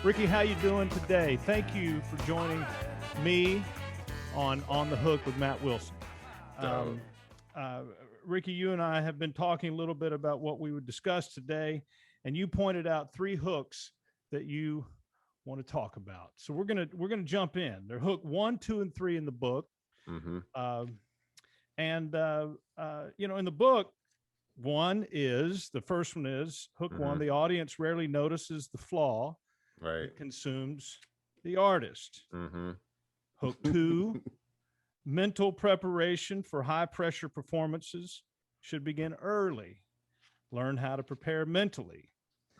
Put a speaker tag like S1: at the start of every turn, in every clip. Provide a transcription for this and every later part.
S1: Rickey, how you doing today? Thank you for joining me on the Hook with Matt Wilson. Rickey, you and I have been talking a little bit about what we would discuss today, and you pointed out 3 hooks that you want to talk about. So we're gonna jump in. They're hook 1, 2, and 3 in the book.
S2: Mm-hmm.
S1: In the book, the first one is hook 1. The audience rarely notices the flaw.
S2: Right.
S1: It consumes the artist.
S2: Mm-hmm.
S1: Hook 2, mental preparation for high pressure performances should begin early. Learn how to prepare mentally.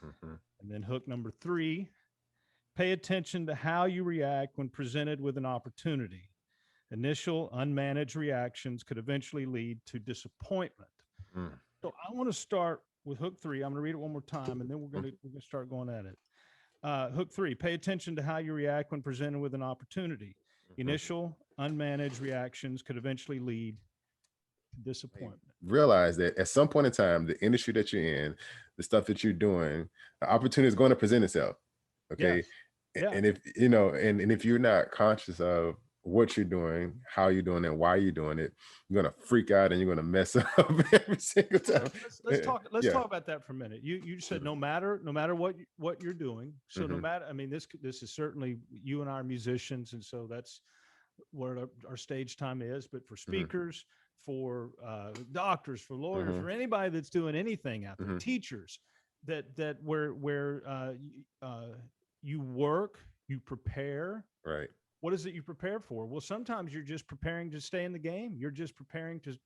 S2: Mm-hmm.
S1: And then hook number 3, pay attention to how you react when presented with an opportunity. Initial unmanaged reactions could eventually lead to disappointment.
S2: Mm.
S1: So I want to start with hook 3. I'm going to read it one more time, and then we're going to start going at it. Hook 3, pay attention to how you react when presented with an opportunity. Initial unmanaged reactions could eventually lead to disappointment.
S2: Realize that at some point in time, the industry that you're in, the stuff that you're doing, the opportunity is going to present itself. Okay.
S1: Yes. Yeah.
S2: And if and if you're not conscious of what you're doing, how you're doing it, why you're doing it, you're gonna freak out and you're gonna mess up every single time.
S1: Let's talk about that for a minute. You said no matter what you're doing. So no matter, I mean, this is certainly, you and I are musicians, and so that's where our stage time is. But for speakers, for doctors, for lawyers, for anybody that's doing anything out there, teachers, that where you work, you prepare.
S2: Right.
S1: What is it you prepare for? Well, sometimes you're just preparing to stay in the game. You're just preparing to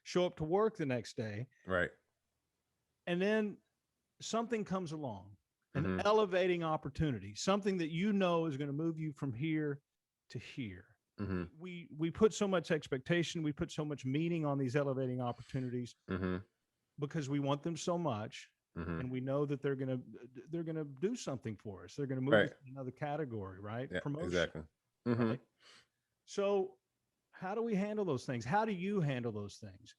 S1: show up to work the next day.
S2: Right. And
S1: then something comes along, an elevating opportunity, something that you know is going to move you from here to here. We put so much expectation, we put so much meaning on these elevating opportunities because we want them so much. And we know that they're gonna do something for us. They're gonna move us to another category, right?
S2: Yeah,
S1: promotion.
S2: Exactly.
S1: Right? So how do we handle those things? How do you handle those things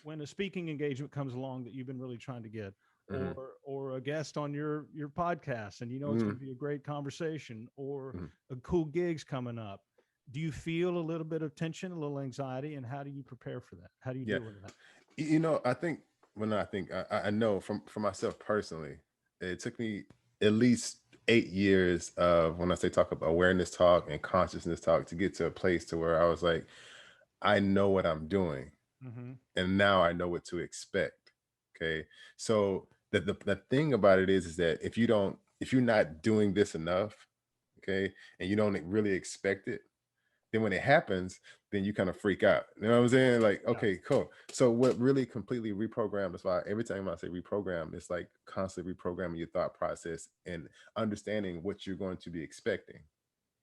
S1: when a speaking engagement comes along that you've been really trying to get, or a guest on your podcast, and you know it's going to be a great conversation, or a cool gig's coming up? Do you feel a little bit of tension, a little anxiety, and how do you prepare for that? How do you deal with that?
S2: I know from myself personally, it took me at least 8 years of, when I say talk about awareness talk and consciousness talk, to get to a place to where I was like, I know what I'm doing. And now I know what to expect. Okay. So the thing about it is that if you're not doing this enough, okay, and you don't really expect it, then when it happens, then you kind of freak out. You know what I'm saying? Like, okay, cool. So what really completely reprogrammed, that's why every time I say reprogram, it's like constantly reprogramming your thought process and understanding what you're going to be expecting.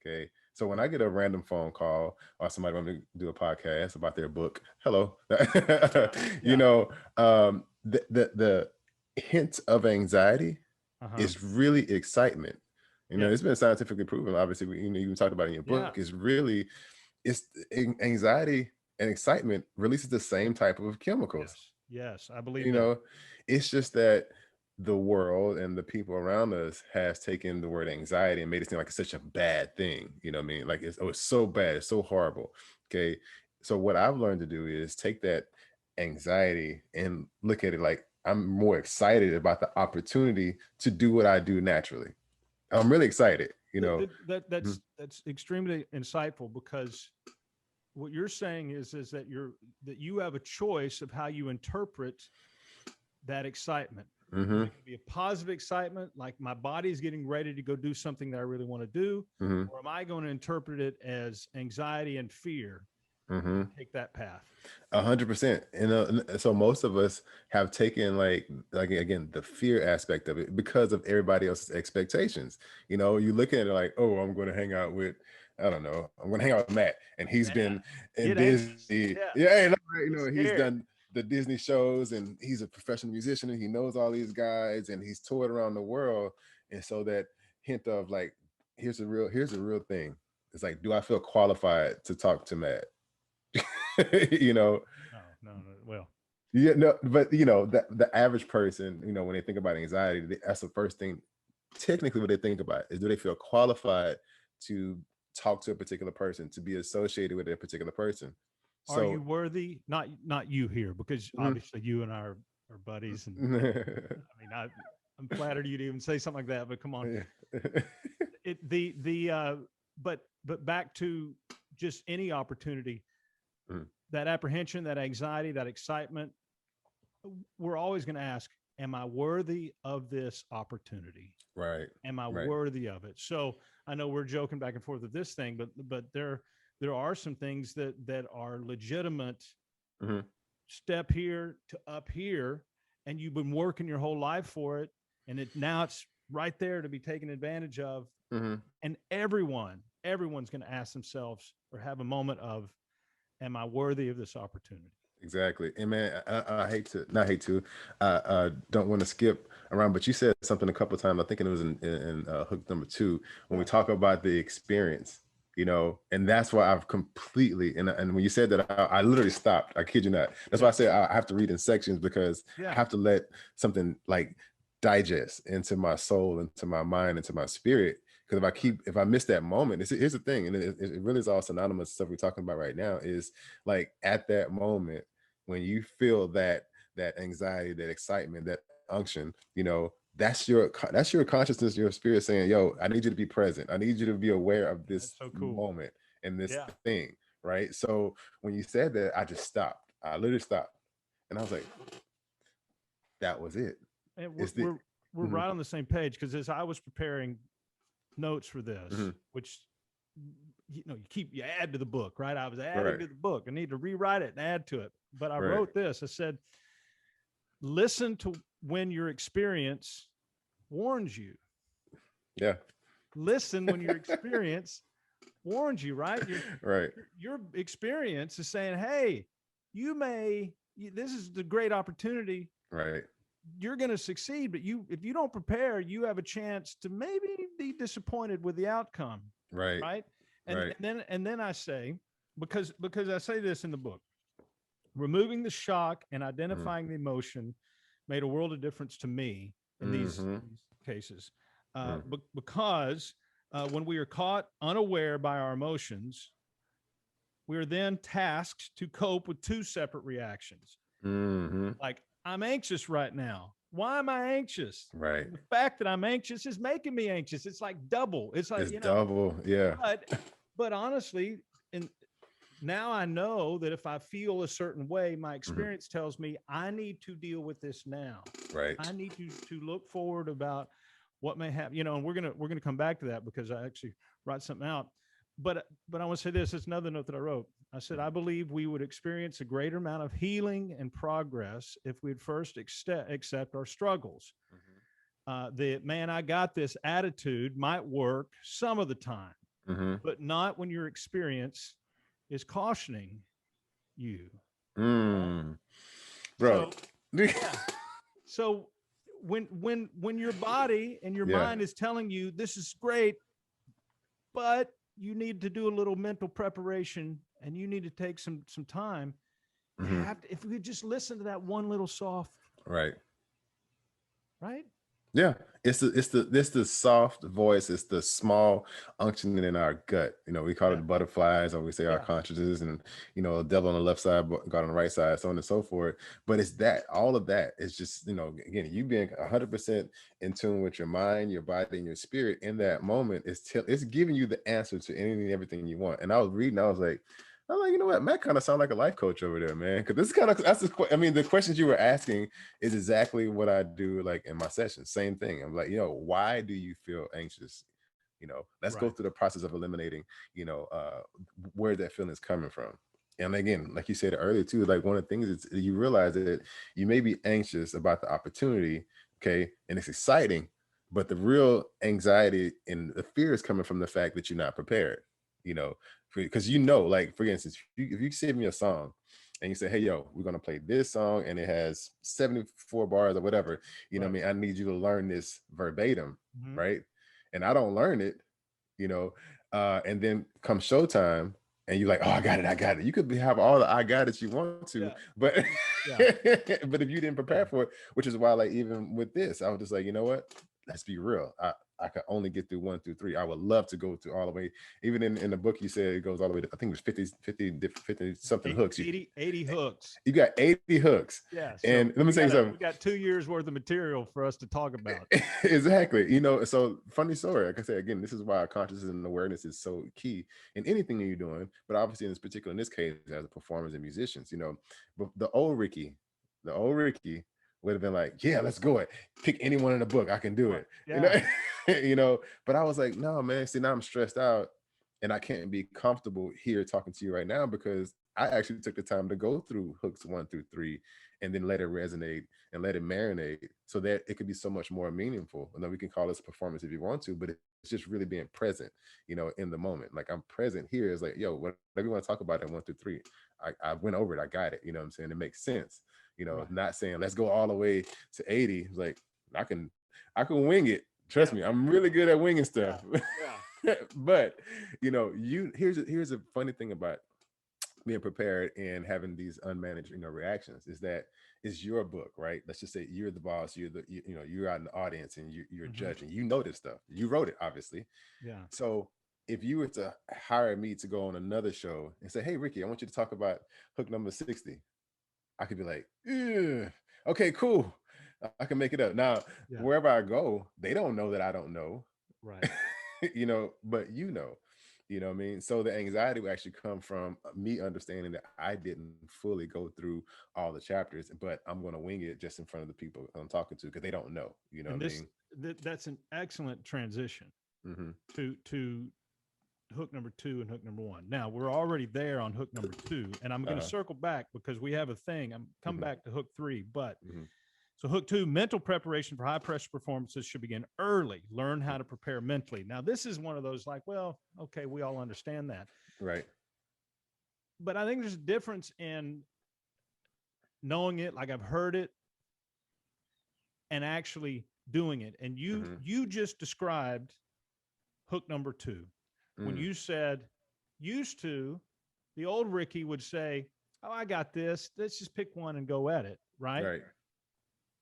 S2: Okay. So when I get a random phone call or somebody want to do a podcast about their book, hello, the hint of anxiety is really excitement. It's been scientifically proven. Obviously, you talked about it in your book. It's anxiety and excitement releases the same type of chemicals.
S1: Yes, I believe that.
S2: It's just that the world and the people around us has taken the word anxiety and made it seem like it's such a bad thing. You know what I mean? Like, it's so bad, it's so horrible. Okay. So what I've learned to do is take that anxiety and look at it like I'm more excited about the opportunity to do what I do naturally. I'm really excited,
S1: That's extremely insightful, because what you're saying is that you have a choice of how you interpret that excitement. It can be a positive excitement, like my body's getting ready to go do something that I really want to do, or am I going to interpret it as anxiety and fear? Take that path.
S2: 100%. And so most of us have taken like again, the fear aspect of it because of everybody else's expectations. You look at it like, oh, I'm going to hang out with, I don't know, I'm going to hang out with Matt, and he's been in Disney. He's done the Disney shows, and he's a professional musician, and he knows all these guys, and he's toured around the world. And so that hint of like, here's a real thing. It's like, do I feel qualified to talk to Matt? You know,
S1: No. Well,
S2: yeah, no, but you know, the average person, you know, when they think about anxiety, that's the first thing, technically, what they think about is, do they feel qualified to talk to a particular person, to be associated with a particular person?
S1: are you
S2: So,
S1: worthy? Not you here, because
S2: mhm.
S1: obviously you and I are buddies, and I mean, I'm flattered you'd even say something like that, but come on.
S2: Yeah.
S1: But back to just any opportunity,
S2: Mhm.
S1: that apprehension, that anxiety, that excitement, we're always going to ask, am I worthy of this opportunity?
S2: Right,
S1: Am I
S2: right.
S1: worthy of it? So I know we're joking back and forth with this thing, but there are some things that are legitimate,
S2: Mhm.
S1: step here to up here, and you've been working your whole life for it, and now it's right there to be taken advantage of.
S2: Mhm.
S1: And everyone's going to ask themselves or have a moment of, am I worthy of this opportunity?
S2: Exactly. And man, I hate to, not hate to, don't want to skip around, but you said something a couple of times. I think it was in hook number 2, when we
S1: Yeah.
S2: talk about the experience, you know, and that's why I've completely, and when you said that, I literally stopped. I kid you not. That's why I
S1: Yeah.
S2: said I have to read in sections, because I
S1: Yeah.
S2: have to let something like digest into my soul, into my mind, into my spirit. Because if I miss that moment, here's the thing, and it really is all synonymous stuff we're talking about right now, is like, at that moment, when you feel that anxiety, that excitement, that unction, you know, that's your consciousness, your spirit saying, yo, I need you to be present. I need you to be aware of
S1: That's
S2: this
S1: so cool.
S2: moment and this
S1: Yeah.
S2: thing, right? So when you said that, I just stopped. I literally stopped, and I was like, that was it.
S1: And we're
S2: It's the
S1: we're we're
S2: Mhm,
S1: right on the same page, because as I was preparing notes for this,
S2: mhm,
S1: which you add to the book, right? I was adding
S2: right,
S1: to the book. I need to rewrite it and add to it. But I
S2: right,
S1: wrote this. I said, listen to when your experience warns you.
S2: yeah,
S1: Listen when your experience warns you, right?
S2: right,
S1: Your experience is saying, hey, this is the great opportunity.
S2: right,
S1: You're going to succeed, but if you don't prepare, you have a chance to maybe be disappointed with the outcome,
S2: right,
S1: right? And,
S2: right.
S1: and then I say, because I say this in the book, removing the shock and
S2: Mhm,
S1: identifying the emotion made a world of difference to me in
S2: mhm,
S1: these cases,
S2: mhm,
S1: because when we are caught unaware by our emotions, we are then tasked to cope with two separate reactions.
S2: mhm,
S1: Like, I'm anxious right now. Why am I anxious?
S2: right.
S1: And the fact that I'm anxious is making me anxious. It's like double. It's like,
S2: It's double, yeah.
S1: but honestly, and now I know that if I feel a certain way, my
S2: Mhm,
S1: experience tells me I need to deal with this now.
S2: right.
S1: I need to look forward about what may happen, and we're gonna come back to that, because I actually write something out. But I want to say this. It's another note that I wrote. I said, I believe we would experience a greater amount of healing and progress if we'd first accept our struggles.
S2: Mhm,
S1: The man, I got this attitude might work some of the time,
S2: mhm.
S1: but not when your experience is cautioning you. Right?
S2: Mm, bro.
S1: So, yeah. So when your body and your
S2: Yeah.
S1: mind is telling you this is great, but you need to do a little mental preparation and you need to take some time, you
S2: Mhm,
S1: have to, if we could just listen to that one little soft,
S2: right.
S1: right?
S2: Yeah, it's the soft voice, it's the small unctioning in our gut. You know, we call
S1: Yeah.
S2: it butterflies, or we say our
S1: Yeah.
S2: consciousness, and you know, devil on the left side, God on the right side, so on and so forth. But it's that all of that is just, you know, again, you being 100% in tune with your mind, your body, and your spirit in that moment is it's giving you the answer to anything and everything you want. And I was reading, I was like, you know what, Matt kind of sound like a life coach over there, man. Because this is kind of I mean, the questions you were asking is exactly what I do like in my sessions. Same thing. I'm like, why do you feel anxious? Let's go
S1: Right.
S2: through the process of eliminating, where that feeling is coming from. And again, like you said earlier too, like one of the things is you realize that you may be anxious about the opportunity, okay, and it's exciting, but the real anxiety and the fear is coming from the fact that you're not prepared, you know, because like for instance, if you send me a song and you say, hey, yo, we're going to play this song and it has 74 bars or whatever, what I
S1: Right.
S2: mean, I need you to learn this verbatim,
S1: Mm-hmm.
S2: right? And I don't learn it, you know, And then come showtime, and you're like, oh, I got it. You could have all the I got it you want to,
S1: Yeah.
S2: but
S1: Yeah.
S2: but if you didn't prepare for it, which is why, like, even with this, I was just like, you know what? Let's be real. I could only get through 1 through 3. I would love to go through all the way. Even in the book, you said it goes all the way to, I think it was 50 something hooks.
S1: 80 hooks.
S2: You got 80 hooks.
S1: Yeah. So
S2: And let me say something.
S1: We got 2 years worth of material for us to talk about.
S2: Exactly. You know, so funny story. Like I said, again, this is why consciousness and awareness is so key in anything that you're doing, but obviously in this case, as a performers and musicians, you know, but the old Rickey would have been like, yeah, let's go it. Pick anyone in the book. I can do it.
S1: Yeah.
S2: You know, but I was like, no, man, see, now I'm stressed out and I can't be comfortable here talking to you right now because I actually took the time to go through hooks 1 through 3 and then let it resonate and let it marinate so that it could be so much more meaningful. And then we can call this a performance if you want to, but it's just really being present, you know, in the moment. Like I'm present here is like, yo, whatever you want to talk about in 1 through 3, I went over it. I got it. You know what I'm saying? It makes sense. You know, not saying let's go all the way to 80. It's like I can wing it. Trust me, I'm really good at winging stuff. Yeah. But you know, here's a funny thing about being prepared and having these unmanaged, you know, reactions is that it's your book, right? Let's just say you're the boss, you're out in the audience and you're judging. You know this stuff. You wrote it, obviously.
S1: Yeah.
S2: So if you were to hire me to go on another show and say, hey, Rickey, I want you to talk about hook number 60. I could be like, okay, cool. I can make it up. Now, wherever I go, they don't know that I don't know.
S1: Right.
S2: You know, but you know what I mean? So the anxiety will actually come from me understanding that I didn't fully go through all the chapters, but I'm going to wing it just in front of the people I'm talking to because they don't know, you know what I mean?
S1: That's an excellent transition to hook number 2 and hook number 1. Now we're already there on hook number 2, and I'm going to circle back because we have a thing. I'm come back to hook 3, but so hook 2, mental preparation for high pressure performances should begin early. Learn how to prepare mentally. Now this is one of those like, well, okay, we all understand that,
S2: right?
S1: But I think there's a difference in knowing it, like I've heard it, and actually doing it. And you just described hook number 2. When you said, used to, the old Rickey would say, oh, I got this. Let's just pick one and go at it. Right.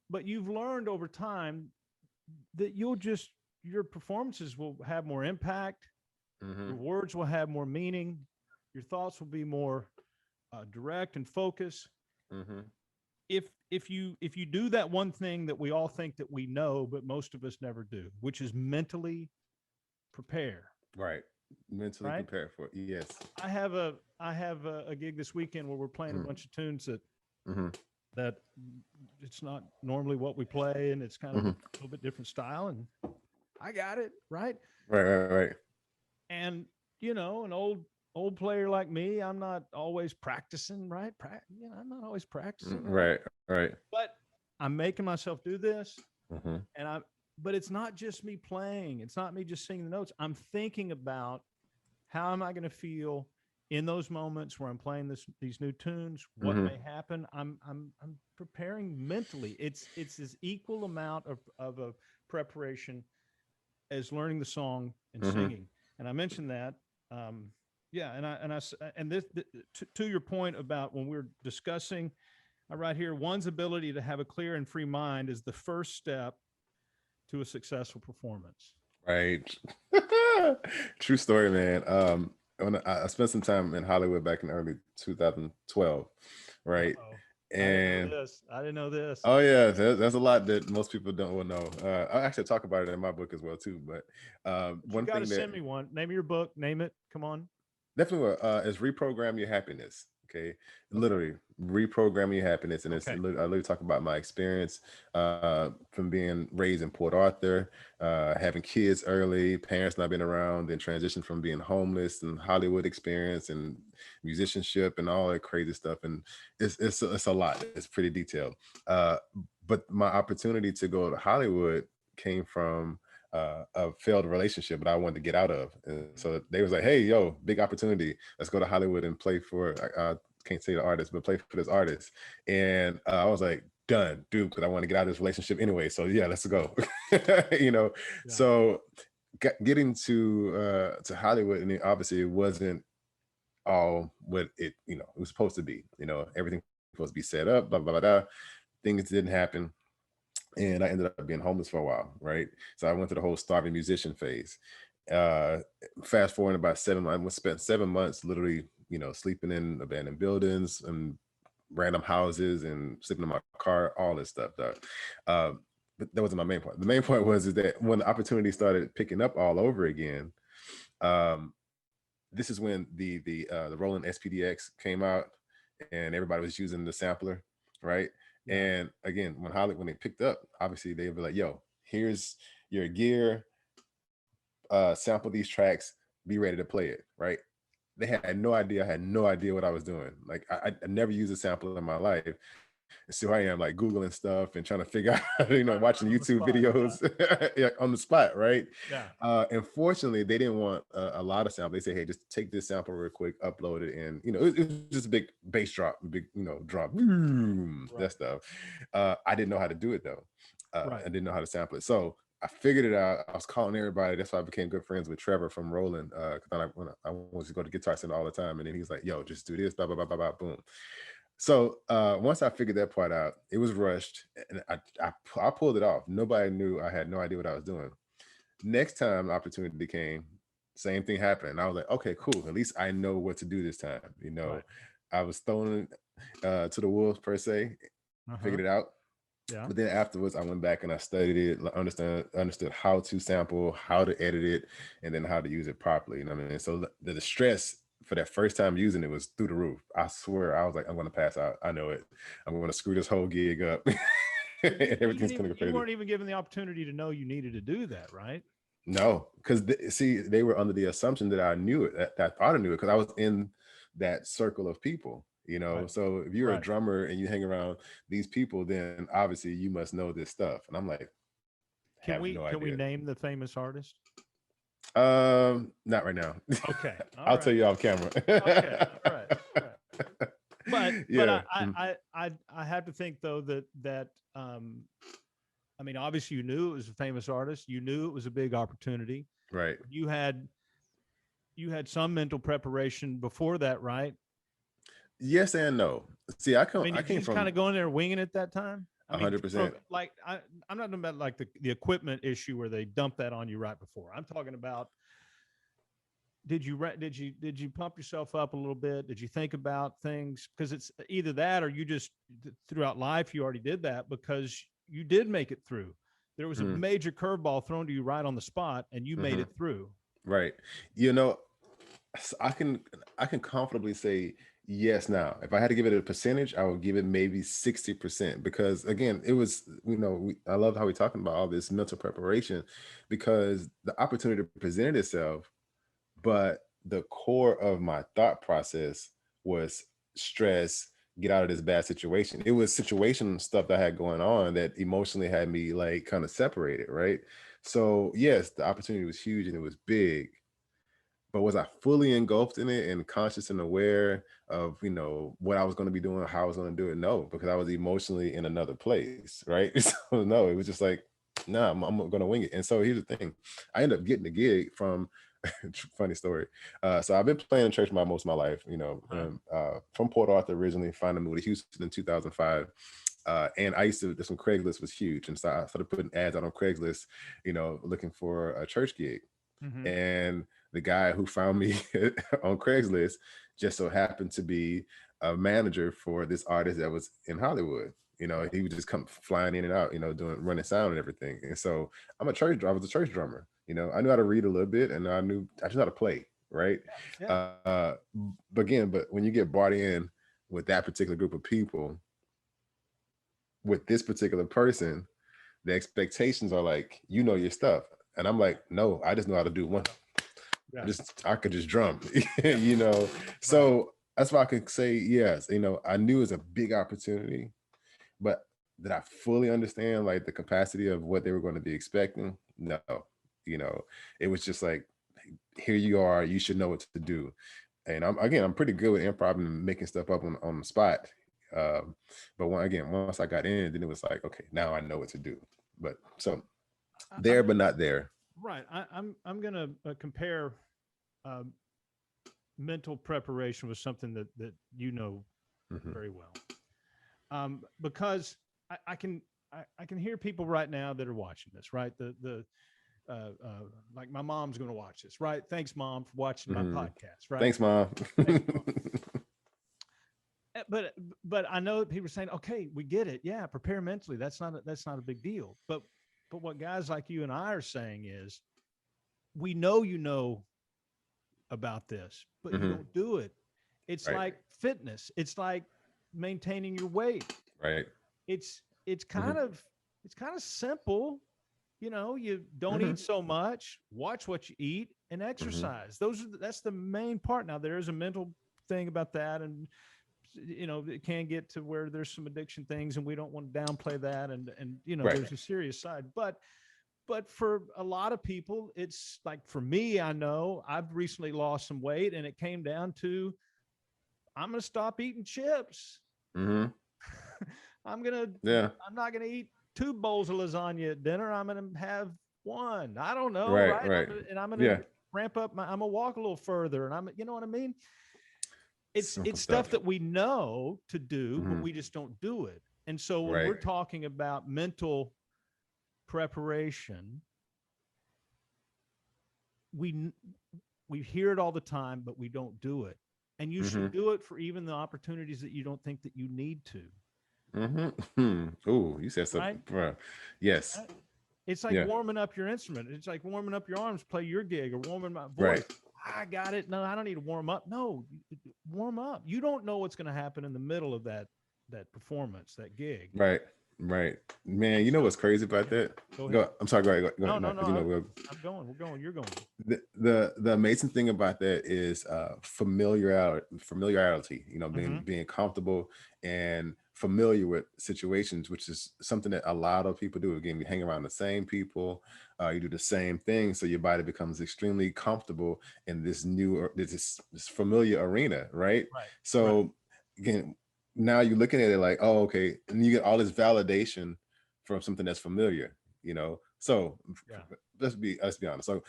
S1: But you've learned over time that your performances will have more impact. Your words will have more meaning. Your thoughts will be more direct and focused. If you do that one thing that we all think that we know, but most of us never do, which is mentally prepare.
S2: Right. Mentally prepare for it. Yes. I
S1: have a gig this weekend where we're playing a bunch of tunes that it's not normally what we play, and it's kind of a little bit different style, and I got it right. And you know, an old player like me, I'm not always practicing, right? I'm not always practicing,
S2: right.
S1: But I'm making myself do this, and but it's not just me playing. It's not me just singing the notes. I'm thinking about how am I going to feel in those moments where I'm playing these new tunes. What may happen? I'm preparing mentally. It's as equal amount of a preparation as learning the song and singing. And I mentioned that. And this to your point about when we're discussing, I write here, one's ability to have a clear and free mind is the first step to a successful performance.
S2: Right. True story, man. When I spent some time in Hollywood back in early 2012, right? And
S1: I didn't know this.
S2: Oh yeah, there's a lot that most people don't know. I actually talk about it in my book as well too. But one thing that
S1: send me one. Name your book. Name it. Come on.
S2: Definitely, is Reprogram Your Happiness. Okay, literally Reprogram Your Happiness, and I literally talk about my experience from being raised in Port Arthur, having kids early, parents not being around, then transition from being homeless and Hollywood experience and musicianship and all that crazy stuff, and it's a lot. It's pretty detailed. But my opportunity to go to Hollywood came from a failed relationship that I wanted to get out of. And so they was like, hey, yo, big opportunity. Let's go to Hollywood and play for, I can't say the artist, but play for this artist. And I was like, done, dude, because I want to get out of this relationship anyway. So yeah, let's go. You know, so getting to Hollywood, and obviously it wasn't all what it was supposed to be. Everything was supposed to be set up, blah blah blah, blah. Things didn't happen, and I ended up being homeless for a while, right? So I went through the whole starving musician phase. uh Fast forward about 7 months, I spent 7 months literally sleeping in abandoned buildings and random houses and sleeping in my car, all this stuff though. But that wasn't my main point. The main point was is that when the opportunity started picking up all over again, um this is when the Roland SPDX came out, and everybody was using the sampler, right?
S1: Yeah.
S2: And again, when they picked up, obviously they were like, "Yo, here's your gear. Sample these tracks. Be ready to play it." Right? They had no idea. I had no idea what I was doing. Like I never used a sampler in my life. And so I am like Googling stuff and trying to figure out, watching
S1: On the
S2: YouTube
S1: spot,
S2: videos yeah, on the spot, right?
S1: Yeah.
S2: And fortunately, they didn't want a lot of sample. They say, "Hey, just take this sample real quick, upload it," and it was just a big bass drop, big drop, boom,
S1: Right.
S2: that stuff. I didn't know how to do it though.
S1: Right.
S2: I didn't know how to sample it, so I figured it out. I was calling everybody. That's why I became good friends with Trevor from Roland. Because when I was to go to Guitar Center all the time, and then he's like, "Yo, just do this, blah blah blah blah blah, boom." So once I figured that part out, it was rushed, and I pulled it off. Nobody knew. I had no idea what I was doing. Next time the opportunity came, same thing happened. I was like, okay, cool. At least I know what to do this time.
S1: Right.
S2: I was thrown to the wolves per se, figured it out.
S1: Yeah.
S2: But then afterwards, I went back and I studied it, understood how to sample, how to edit it, and then how to use it properly. You know what I mean? So the stress for that first time using it was through the roof. I swear, I was like, I'm going to pass out. I know it. I'm going to screw this whole gig up. And everything's going to go crazy.
S1: You weren't even given the opportunity to know you needed to do that, right?
S2: No, because see, they were under the assumption that I knew it, that I thought I knew it, because I was in that circle of people.
S1: Right.
S2: So if you're a
S1: Right.
S2: drummer and you hang around these people, then obviously you must know this stuff. And I'm like,
S1: Can we name the famous artist?
S2: Not right now.
S1: Okay.
S2: I'll tell you off camera.
S1: Okay. All right. But
S2: Yeah.
S1: I have to think though that I mean, obviously you knew it was a famous artist. You knew it was a big opportunity.
S2: Right.
S1: You had some mental preparation before that, right?
S2: Yes and no. See, I
S1: I mean,
S2: came
S1: just
S2: from
S1: kind of going there winging it that time. I mean,
S2: 100%.
S1: like I'm not talking about like the equipment issue where they dump that on you right before. I'm talking about did you pump yourself up a little bit? Did you think about things? Because it's either that or you just throughout life you already did that because you did make it through. There was a major curveball thrown to you right on the spot, and you made it through.
S2: Right. I can comfortably say yes now. If I had to give it a percentage, I would give it maybe 60%, because again, it was, I love how we're talking about all this mental preparation, because the opportunity presented itself, but the core of my thought process was stress, get out of this bad situation. It was situation stuff that I had going on that emotionally had me like kind of separated, right? So yes, the opportunity was huge and it was big, but was I fully engulfed in it and conscious and aware of what I was going to be doing, how I was going to do it? No, because I was emotionally in another place, right? So no, it was just like, nah, I'm going to wing it. And so here's the thing, I ended up getting the gig from funny story. So I've been playing in church most of my life, from Port Arthur originally, finally moved to Houston in 2005. And I used to, this when Craigslist was huge. And so I started putting ads out on Craigslist, looking for a church gig. And the guy who found me on Craigslist just so happened to be a manager for this artist that was in Hollywood. He would just come flying in and out, running sound and everything. And so I was a church drummer. I knew how to read a little bit, and I just knew how to play, right?
S1: Yeah.
S2: But when you get brought in with that particular group of people, with this particular person, the expectations are like, your stuff. And I'm like, no, I just know how to do one.
S1: Yeah.
S2: I could just drum, So that's why I could say yes. I knew it was a big opportunity, but did I fully understand like the capacity of what they were going to be expecting? No. It was just like, here you are, you should know what to do. And I'm pretty good with improv and making stuff up on the spot. But once I got in, then it was like, okay, now I know what to do. But so there, but not there.
S1: Right. I'm going to compare um, mental preparation with something that you know
S2: Hmm.
S1: very well, because I can I can hear people right now that are watching this. Right. The like my mom's going to watch this. Right. Thanks, Mom, for watching my
S2: Hmm.
S1: podcast. Right.
S2: Thanks, Mom.
S1: Thanks, Mom. But I know that people are saying, okay, we get it. Yeah, prepare mentally. That's not a big deal. But what guys like you and I are saying is, we know you know about this, but you
S2: Hmm.
S1: don't do it. It's
S2: Right.
S1: like fitness. It's like maintaining your weight.
S2: Right.
S1: It's
S2: Hmm.
S1: it's kind of simple. You know, you don't
S2: Hmm.
S1: eat so much, watch what you eat, and
S2: Hmm.
S1: exercise. That's the main part. Now there is a mental thing about that, and you know it can get to where there's some addiction things, and we don't want to downplay that, and you know
S2: Right.
S1: there's a serious side, but for a lot of people, it's like, for me, I know I've recently lost some weight, and it came down to, I'm going to stop eating chips.
S2: Hmm.
S1: I'm going to,
S2: Yeah.
S1: I'm not going to eat 2 bowls of lasagna at dinner. I'm going to have one. I don't know.
S2: Right.
S1: Right.
S2: Right.
S1: And I'm going to
S2: Yeah.
S1: ramp up I'm going to walk a little further. And you know what I mean?
S2: Simple
S1: It's stuff
S2: stuff.
S1: that we know to do, but
S2: Hmm.
S1: we just don't do it. And so when
S2: Right.
S1: we're talking about mental preparation, we we hear it all the time, but we don't do it. And you
S2: Hmm.
S1: should do it for even the opportunities that you don't think that you need to.
S2: Hmm. Oh, you said
S1: Right?
S2: something, bro. Yes.
S1: Right? It's like
S2: Yeah.
S1: warming up your instrument. It's like warming up your arms, play your gig, or warming my
S2: Right.
S1: voice. I got it. No, I don't need to warm up. No, warm up. You don't know what's going to happen in the middle of that performance, that gig.
S2: Right. Right. Man,
S1: And
S2: you know
S1: so,
S2: what's crazy about
S1: yeah,
S2: that?
S1: go ahead.
S2: Go. I'm sorry. Go ahead. Go
S1: No,
S2: ahead. No,
S1: no,
S2: because
S1: no.
S2: you know we'll
S1: I'm going. We're going. You're going.
S2: the amazing thing about that is familiarity, you know,
S1: Mm-hmm.
S2: being comfortable and familiar with situations, which is something that a lot of people do. Again, you hang around the same people, you do the same thing, so your body becomes extremely comfortable in this this familiar arena, right?
S1: Right. Right.
S2: So again, now you're looking at it like, oh, okay, and you get all this validation from something that's familiar, you know. So
S1: Yeah.
S2: let's be honest. So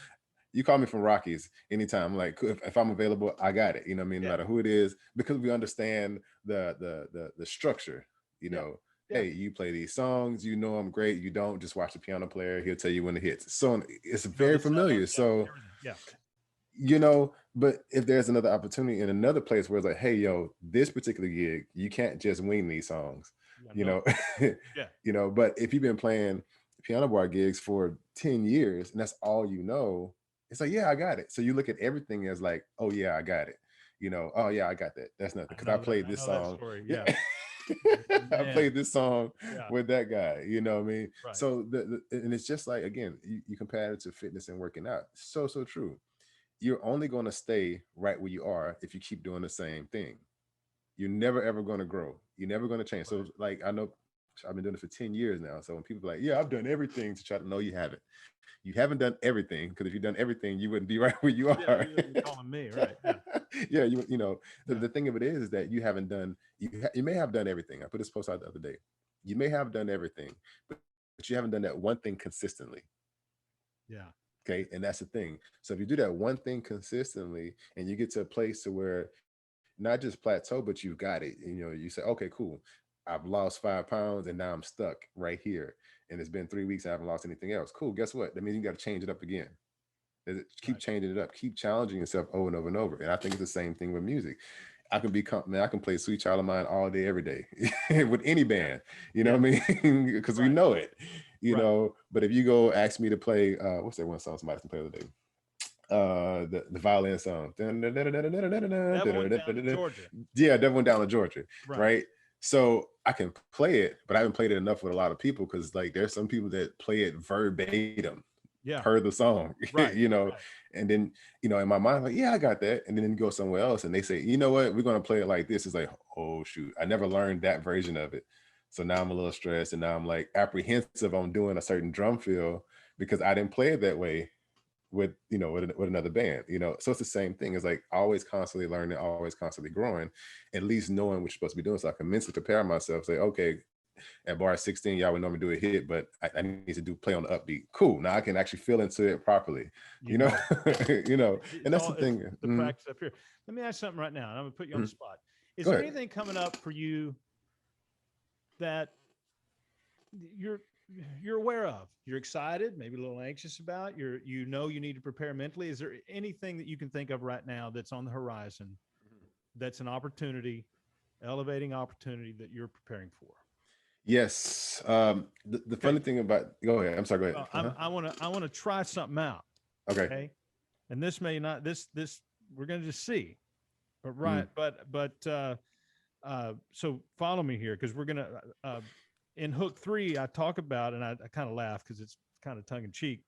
S2: you call me from Rockies anytime. Like if I'm available, I got it. You know what I mean? No
S1: Yeah.
S2: matter who it is, because we understand the structure. You
S1: Yeah.
S2: know,
S1: Yeah.
S2: hey, you play these songs, you know them great. You don't, just watch the piano player. He'll tell you when it hits. So it's
S1: Know
S2: very
S1: the setup.
S2: familiar.
S1: Yeah.
S2: So
S1: Everything. Yeah.
S2: you know, but if there's another opportunity in another place where it's like, hey, yo, this particular gig, you can't just wing these songs.
S1: Yeah.
S2: You
S1: No.
S2: know,
S1: Yeah.
S2: you know. But if you've been playing piano bar gigs for 10 years and that's all you know, it's like, yeah, I got it. So you look at everything as like, oh yeah, I got it. You know, oh yeah, I got that. That's nothing. Because I played
S1: I
S2: this
S1: know that
S2: song.
S1: story.
S2: Yeah.
S1: Yeah.
S2: I
S1: Man.
S2: played this song
S1: Yeah.
S2: with that guy. You know what I mean?
S1: Right.
S2: So and it's just like, again, you compare it to fitness and working out. So true. You're only going to stay right where you are if you keep doing the same thing. You're never ever going to grow. You're never going to change. So
S1: Right.
S2: like, I know I've been doing it for 10 years now. So when people are like, yeah, I've done everything to try to know, you haven't. You haven't done everything, because if you've done everything, you wouldn't be right where you
S1: Yeah.
S2: are.
S1: You would be calling me. Right. Yeah.
S2: Yeah, you know,
S1: Yeah.
S2: the thing of it is that you haven't done, you may have done everything. I put this post out the other day. You may have done everything, but you haven't done that one thing consistently.
S1: Yeah.
S2: Okay. And that's the thing. So if you do that one thing consistently and you get to a place to where not just plateau, but you've got it, and, you know, you say, okay, cool. I've lost 5 pounds and now I'm stuck right here. And it's been 3 weeks. I haven't lost anything else. Cool. Guess what? That means you got to change it up again. Keep
S1: Right.
S2: changing it up, keep challenging yourself over and over and over. And I think it's the same thing with music. I can be, man, I can play Sweet Child of Mine all day, every day with any
S1: Yeah.
S2: band, you know
S1: Yeah.
S2: what I mean? Because we
S1: Right.
S2: know it, you
S1: Right.
S2: know. But if you go ask me to play, what's that one song somebody can play the other day? The violin song.
S1: Devil went down to Georgia.
S2: Yeah, that went down to Georgia,
S1: Right.
S2: right? So I can play it, but I haven't played it enough with a lot of people, because like there's some people that play it verbatim
S1: Yeah.
S2: per the song,
S1: Right.
S2: you know,
S1: Right.
S2: and then, you know, in my mind, like, yeah, I got that. And then you go somewhere else and they say, you know what, we're going to play it like this. It's like, oh, shoot, I never learned that version of it. So now I'm a little stressed, and now I'm like apprehensive on doing a certain drum fill because I didn't play it that way with, you know, with another band, you know. So it's the same thing. It's like always constantly learning, always constantly growing, at least knowing what you're supposed to be doing, so I can mentally prepare myself, say, okay, at bar 16, y'all would normally do a hit, but I need to play on the upbeat. Cool. Now I can actually feel into it properly, you know, you know, and that's the thing.
S1: The practice up here. Let me ask something right now, and I'm gonna put you on the spot. Is
S2: Go
S1: there
S2: ahead.
S1: anything coming up for you that you're aware of, you're excited, maybe a little anxious about, you need to prepare mentally? Is there anything that you can think of right now that's on the horizon, that's an opportunity, elevating opportunity that you're preparing for?
S2: Yes. The funny thing about, go ahead. I'm sorry. Go ahead.
S1: I want to try something out.
S2: Okay.
S1: And this may not, this we're going to just see, but right. So follow me here, because we're going to, in hook 3, I talk about, and I kind of laugh because it's kind of tongue in cheek,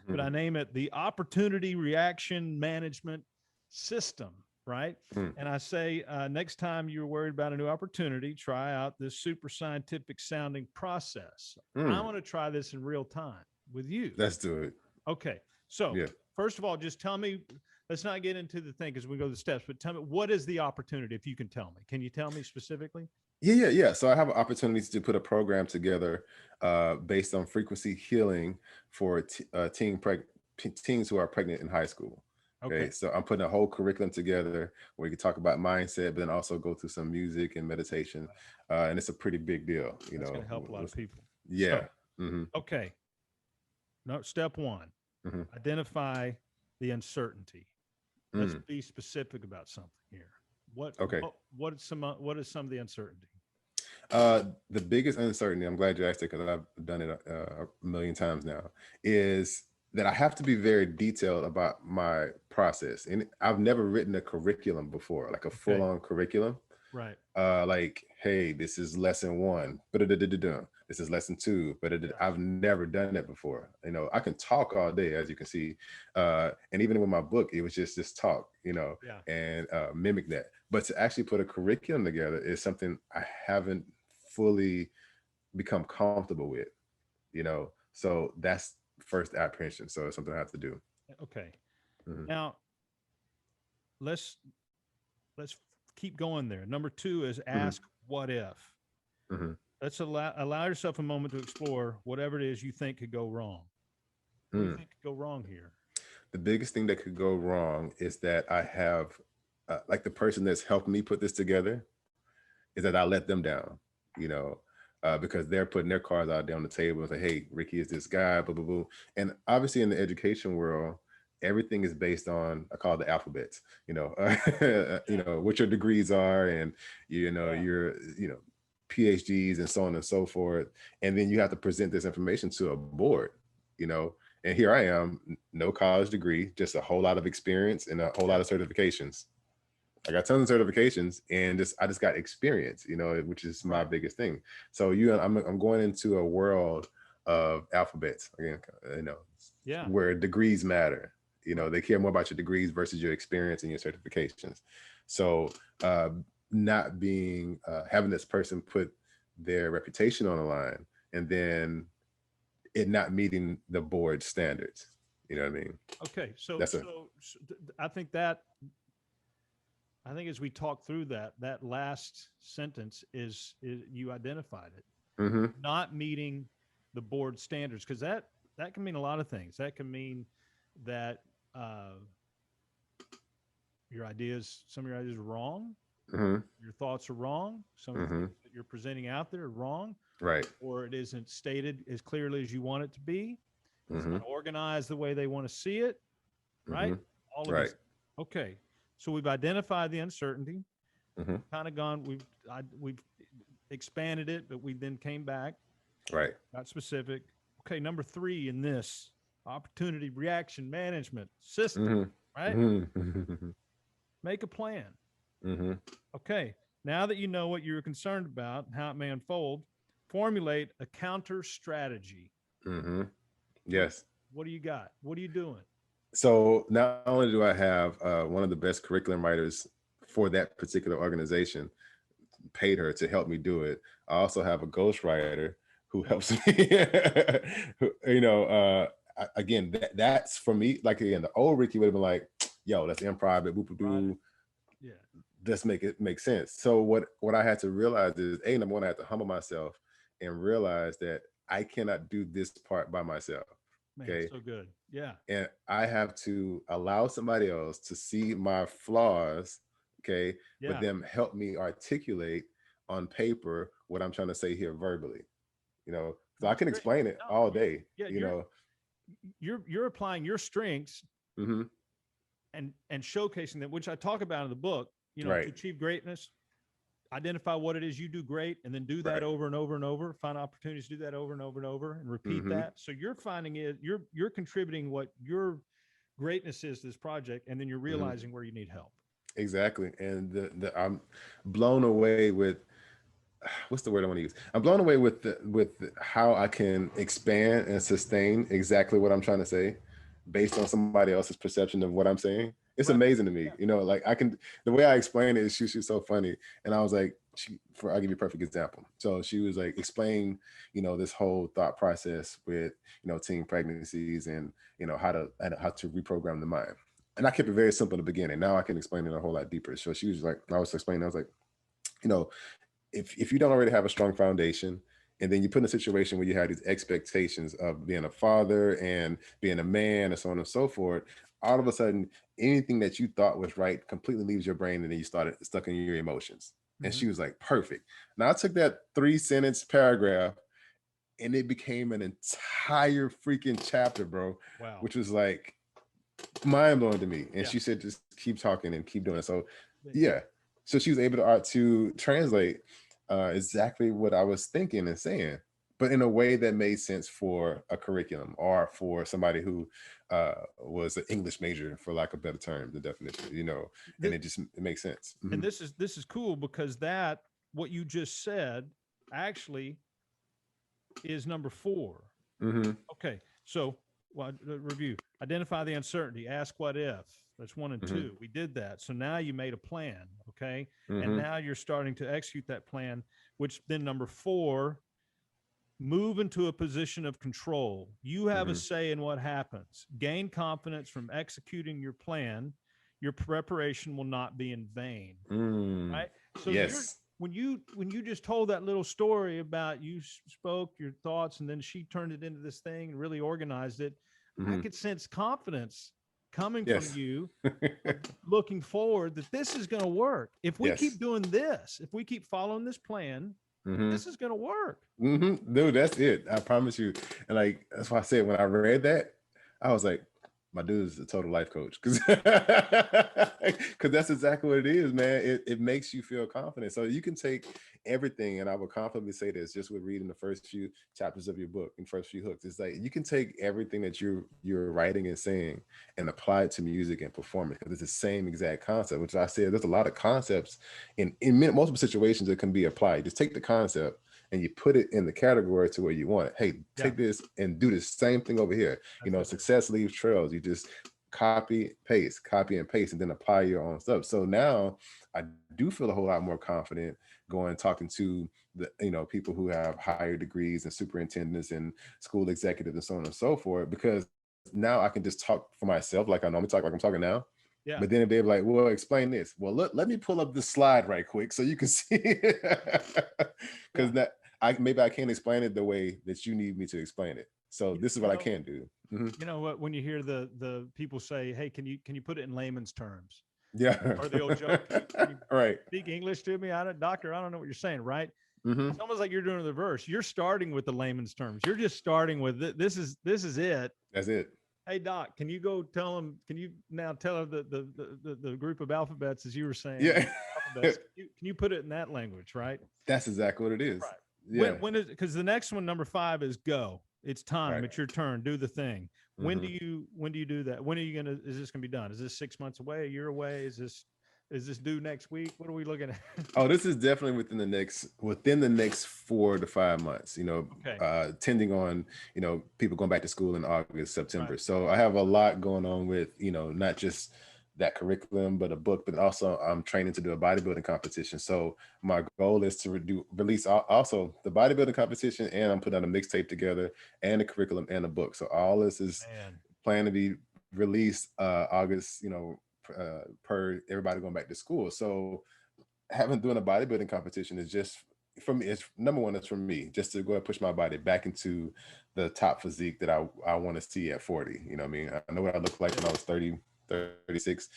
S1: but I name it the opportunity reaction management system, right? And I say, next time you're worried about a new opportunity, try out this super scientific sounding process. I want to try this in real time with you.
S2: Let's do it.
S1: Okay. So first of all, just tell me, let's not get into the thing because we go to the steps, but tell me, what is the opportunity, if you can tell me? Can you tell me specifically?
S2: Yeah. So I have opportunities to put a program together based on frequency healing for teens who are pregnant in high school. Okay. So I'm putting a whole curriculum together where you can talk about mindset, but then also go through some music and meditation. And it's a pretty big deal. That's
S1: going to help a lot of people.
S2: Yeah.
S1: So, okay. No, step 1, identify the uncertainty. Let's be specific about something here. What is some of the uncertainty?
S2: The biggest uncertainty, I'm glad you asked it because I've done it a million times now, is that I have to be very detailed about my process. And I've never written a curriculum before, like a full-on curriculum.
S1: Right.
S2: Like, hey, this is lesson 1, this is lesson 2, but I've never done that before. You know, I can talk all day, as you can see. And even with my book, it was just talk, and mimic that. But to actually put a curriculum together is something I haven't fully become comfortable with, so that's first apprehension. So it's something I have to do.
S1: Okay. Now let's keep going there. Number 2 is ask what if. Let's allow yourself a moment to explore whatever it is you think could go wrong. What do you think could go wrong here?
S2: The biggest thing that could go wrong is that I have like the person that's helped me put this together, is that I let them down, because they're putting their cards out there on the table and say, hey, Rickey is this guy, blah, blah, blah. And obviously in the education world, everything is based on, I call it the alphabets, what your degrees are, and, your, PhDs and so on and so forth. And then you have to present this information to a board, and here I am, no college degree, just a whole lot of experience and a whole lot of certifications. I got tons of certifications, and I just got experience, which is my biggest thing. So I'm going into a world of alphabets again, where degrees matter. They care more about your degrees versus your experience and your certifications. So not being having this person put their reputation on the line, and then it not meeting the board standards. You know what I mean?
S1: Okay, so I think as we talk through that last sentence is you identified it. Not meeting the board standards, because that can mean a lot of things. That can mean that some of your ideas are wrong. Your thoughts are wrong. Some of the things that you're presenting out there are wrong.
S2: Right.
S1: Or it isn't stated as clearly as you want it to be. It's not organized the way they want to see it. Right. All of this. Okay. So we've identified the uncertainty. Kind of gone. We've expanded it, but we then came back.
S2: Right.
S1: Got specific. Okay. Number 3 in this opportunity reaction management system. Right. Make a plan. Okay. Now that you know what you're concerned about and how it may unfold, formulate a counter strategy.
S2: Yes.
S1: What do you got? What are you doing?
S2: So not only do I have one of the best curriculum writers for that particular organization, paid her to help me do it, I also have a ghostwriter who helps me. Again, that's for me. Like, again, the old Rickey would have been like, yo, let's improv it, boop. Let's make it make sense. So what I had to realize is, number 1, I had to humble myself and realize that I cannot do this part by myself.
S1: Man,
S2: Okay.
S1: so good. Yeah.
S2: And I have to allow somebody else to see my flaws, okay, but
S1: Yeah.
S2: them help me articulate on paper what I'm trying to say here verbally, you know. So I
S1: That's
S2: can
S1: great.
S2: explain it
S1: No,
S2: all day,
S1: yeah,
S2: you know.
S1: you're applying your strengths
S2: Hmm.
S1: and showcasing them, which I talk about in the book, to
S2: Right,
S1: achieve greatness, identify what it is you do great, and then do that
S2: right.
S1: over and over and over, find opportunities to do that over and over and over and repeat
S2: Hmm.
S1: that. So you're finding it, you're contributing what your greatness is to this project, and then you're
S2: Hmm.
S1: realizing where you need help.
S2: Exactly. And I'm blown away with what's the word I want to use? I'm blown away with how I can expand and sustain exactly what I'm trying to say based on somebody else's perception of what I'm saying. It's
S1: Right.
S2: amazing to me.
S1: Yeah.
S2: You know, like I can, the way I explain it is she's so funny. And I was like, I'll give you a perfect example. So she was like, explain, this whole thought process with, teen pregnancies and, how to reprogram the mind. And I kept it very simple in the beginning. Now I can explain it a whole lot deeper. So she was like, I was explaining, I was like, you know, if you don't already have a strong foundation, and then you put in a situation where you have these expectations of being a father and being a man and so on and so forth, all of a sudden anything that you thought was right completely leaves your brain, and then you started stuck in your emotions. And
S1: Mm-hmm.
S2: she was like, perfect. Now I took that 3 sentence paragraph and it became an entire freaking chapter, bro,
S1: Wow.
S2: which was like mind blowing to me. And
S1: Yeah.
S2: she said, just keep talking and keep doing it. So
S1: Yeah.
S2: yeah. So she was able to translate exactly what I was thinking and saying, but in a way that made sense for a curriculum or for somebody who was an English major, for lack of a better term, the definition, and
S1: Th-
S2: it makes sense.
S1: and
S2: Mhm.
S1: this is cool because that what you just said actually is number 4.
S2: Mhm.
S1: Okay, so review. Identify the uncertainty. Ask what if. That's 1 and
S2: Mhm.
S1: 2. We did that. So now you made a plan. Okay, and
S2: Mhm.
S1: now you're starting to execute that plan. Which then number 4, move into a position of control. You have a
S2: Mhm.
S1: say in what happens. Gain confidence from executing your plan. Your preparation will not be in vain.
S2: Mm.
S1: Right. So you're
S2: Yes.
S1: when you just told that little story about you spoke your thoughts and then she turned it into this thing and really organized it, I
S2: Mhm.
S1: could sense confidence coming from
S2: Yes.
S1: you of looking forward that this is going to work. If we
S2: Yes.
S1: keep doing this, if we keep following this plan,
S2: Mhm.
S1: this is going to work.
S2: Dude, that's it. I promise you. And like that's why I said when I read that, I was like, my dude is a total life coach. Cause that's exactly what it is, man. It makes you feel confident. So you can take everything, and I would confidently say this just with reading the first few chapters of your book and first few hooks. It's like you can take everything that you're writing and saying and apply it to music and performance, because it's the same exact concept, which I said there's a lot of concepts in multiple situations that can be applied. Just take the concept and you put it in the category to where you want it. Hey,
S1: Yeah,
S2: take this and do the same thing over here.
S1: that's it.
S2: Success leaves trails. You just copy and paste, and then apply your own stuff. So now I do feel a whole lot more confident going talking to the people who have higher degrees and superintendents and school executives and so on and so forth, because now I can just talk for myself like I normally talk, like I'm talking now.
S1: Yeah.
S2: But then if they're like, well, explain this. Well, let me pull up the slide right quick so you can see
S1: Yeah.
S2: because that maybe I can't explain it the way that you need me to explain it. So
S1: You,
S2: this is
S1: you
S2: what I
S1: know,
S2: can do. Mhm.
S1: you know what, when you hear the people say, "Hey, can you put it in layman's terms?"
S2: Yeah.
S1: Or the old joke, can you
S2: Right.
S1: speak English to me? Doctor, I don't know what you're saying, right?
S2: Hmm.
S1: It's almost like you're doing the reverse. You're starting with the layman's terms. You're just starting with this is it.
S2: That's it.
S1: Hey doc, can you go tell them? Can you now tell the group of alphabets, as you were saying,
S2: Yeah.
S1: alphabets? Can you put it in that language, right?
S2: That's exactly what it is.
S1: Right.
S2: Yeah.
S1: When is, because the next one, number 5, is go. It's time.
S2: Right.
S1: It's your turn. Do the thing. When do
S2: Hmm.
S1: you do that? When are you gonna? Is this gonna be done? Is this 6 months away? A year away? Is this due next week? What are we looking at?
S2: Oh, this is definitely within the next 4 to 5 months.
S1: Okay.
S2: Tending on people going back to school in August,
S1: Right.
S2: September. So I have a lot going on with not just that curriculum, but a book, but also I'm training to do a bodybuilding competition. So my goal is to release also the bodybuilding competition, and I'm putting out a mixtape together, and a curriculum and a book. So all this is
S1: Man.
S2: planned to be released August. Per everybody going back to school. So having doing a bodybuilding competition is just for me, it's number one, it's for me, just to go and push my body back into the top physique that I want to see at 40. You know what I mean? I know what I looked like when I was 30, 36.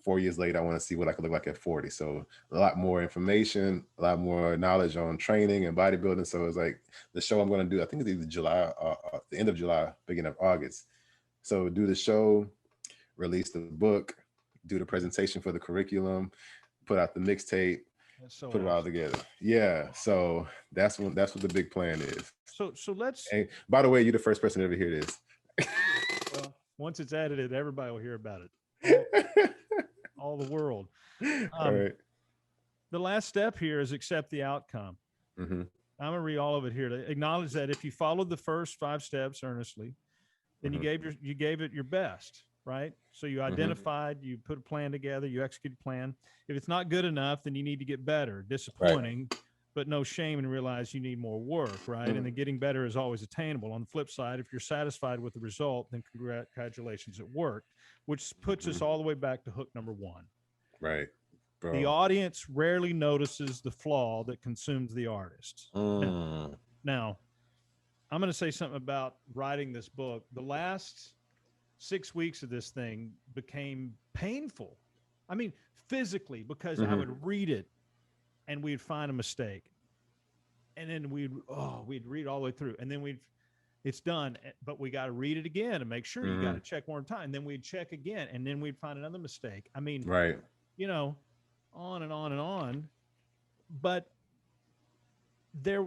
S2: 4 years later, I want to see what I could look like at 40. So a lot more information, a lot more knowledge on training and bodybuilding. So it's like the show I'm going to do, I think it's either July, the end of July, beginning of August. So do the show, release the book, do the presentation for the curriculum, put out the mixtape,
S1: That's so
S2: put it all
S1: awesome.
S2: together. Yeah. So that's what the big plan is.
S1: So let's,
S2: And by the way, you're the first person to ever hear this.
S1: well, once it's edited, everybody will hear about it. All the world.
S2: All
S1: Um,
S2: right.
S1: the last step here is accept the outcome.
S2: Mm-hmm.
S1: I'm gonna read all of it here to acknowledge that if you followed the first 5 steps earnestly, then
S2: Mm-hmm.
S1: you gave it your best, right? So you
S2: Mm-hmm.
S1: identified, you put a plan together, you execute a plan. If it's not good enough, then you need to get better.
S2: Right.
S1: Disappointing, but no shame, and realize you need more work, right?
S2: Mm-hmm.
S1: And then getting better is always attainable. On the flip side, if you're satisfied with the result, then congratulations, it worked, which puts us all the way back to hook number one.
S2: Right.
S1: The
S2: Bro.
S1: audience rarely notices the flaw that consumes the artist. Now,
S2: Mm.
S1: now I'm going to say something about writing this book. The last 6 weeks of this thing became painful. I mean, physically, because I
S2: Mm-hmm.
S1: would read it and we'd find a mistake. And then we'd read all the way through. And then it's done, but we got to read it again and make sure you got
S2: Mm-hmm.
S1: to check one time. And then we'd check again and then we'd find another mistake. I mean,
S2: Right.
S1: you know, on and on and on. But there,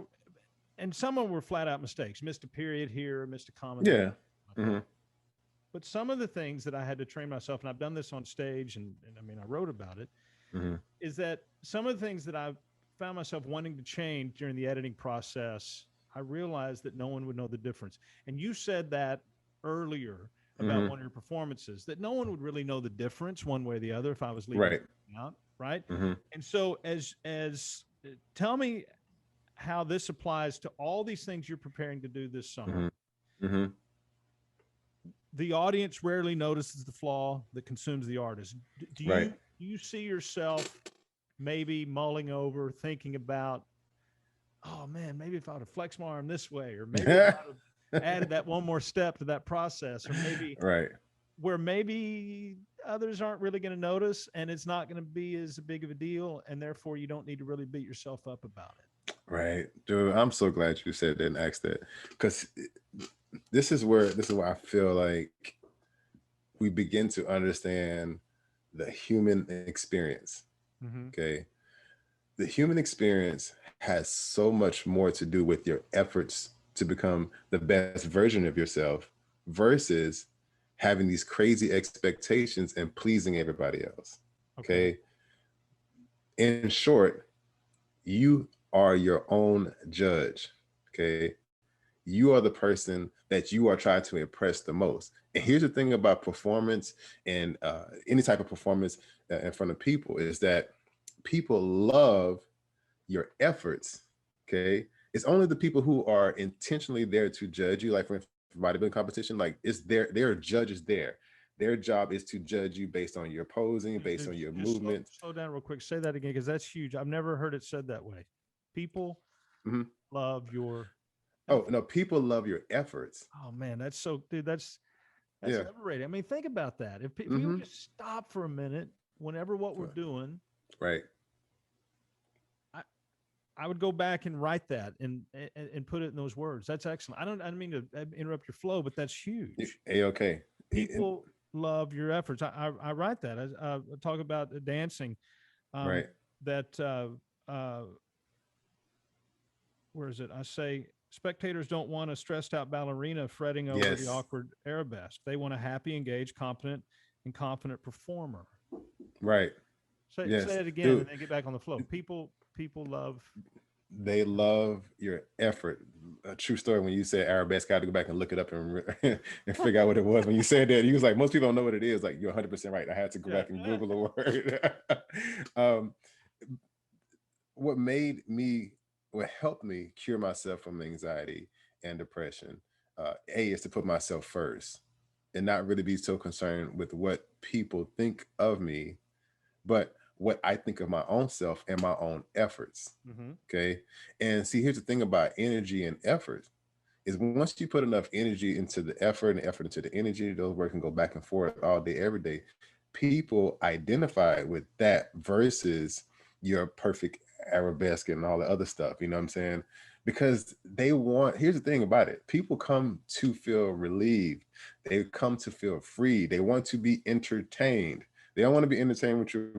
S1: and some of them were flat out mistakes, missed a period here, missed a comma there.
S2: Yeah. Mm-hmm.
S1: But some of the things that I had to train myself, and I've done this on stage, and I mean, I wrote about it,
S2: Mm-hmm.
S1: is that some of the things that I found myself wanting to change during the editing process, I realized that no one would know the difference. And you said that earlier about
S2: Mm-hmm.
S1: one of your performances, that no one would really know the difference one way or the other if I was leaving
S2: Right.
S1: something out, right?
S2: Mm-hmm.
S1: And so tell me how this applies to all these things you're preparing to do this summer.
S2: Mm-hmm. Mm-hmm.
S1: The audience rarely notices the flaw that consumes the artist.
S2: Right.
S1: Do you see yourself maybe mulling over, thinking about, oh man, maybe if I would have flexed my arm this way, or maybe if I would have added that one more step to that process, or maybe
S2: Right.
S1: where maybe others aren't really going to notice and it's not going to be as big of a deal, and therefore you don't need to really beat yourself up about it.
S2: Right. Dude, I'm so glad you said that and asked that. Because this is where I feel like we begin to understand the human experience.
S1: Mm-hmm.
S2: Okay. The human experience has so much more to do with your efforts to become the best version of yourself versus having these crazy expectations and pleasing everybody else.
S1: Okay.
S2: Okay. In short, you are your own judge. Okay. You are the person that you are trying to impress the most. And here's the thing about performance and any type of performance in front of people is that people love your efforts. Okay. It's only the people who are intentionally there to judge you, like for bodybuilding competition, like it's there are judges there. Their job is to judge you based on your posing, based on your
S1: Just
S2: movement.
S1: slow down real quick. Say that again, because that's huge. I've never heard it said that way. People
S2: Mhm.
S1: love your
S2: Oh,
S1: effort.
S2: no, people love your efforts.
S1: Oh man, that's so, dude. That's
S2: Yeah.
S1: liberating. I mean, think about that. If we would
S2: Hmm.
S1: just stop for a minute, whenever what we're doing,
S2: Right.
S1: I I would go back and write that and put it in those words. That's excellent. I don't mean to interrupt your flow, but that's huge.
S2: A-okay.
S1: People love your efforts. I write that. I talk about dancing. Um,
S2: Right.
S1: that where is it? I say spectators don't want a stressed out ballerina fretting over the
S2: Yes.
S1: awkward arabesque. They want a happy, engaged, competent, and confident performer.
S2: Right.
S1: Say
S2: Yes.
S1: it again and
S2: Dude,
S1: then get back on the flow. People love
S2: they love your effort. A true story. When you said arabesque, I had to go back and look it up and and figure out what it was. When you said that, he was like, most people don't know what it is. Like, you're 100% right. I had to go
S1: yeah.
S2: back and Google the word. um, what made me, what helped me cure myself from anxiety and depression, is to put myself first and not really be so concerned with what people think of me, but what I think of my own self and my own efforts.
S1: Mm-hmm.
S2: Okay. And see, here's the thing about energy and effort is once you put enough energy into the effort and effort into the energy, those words can go back and forth all day, every day. People identify with that versus your perfect arabesque and all the other stuff. You know what I'm saying? Because they want, here's the thing about it. People come to feel relieved. They come to feel free. They want to be entertained. They don't want to be entertained with your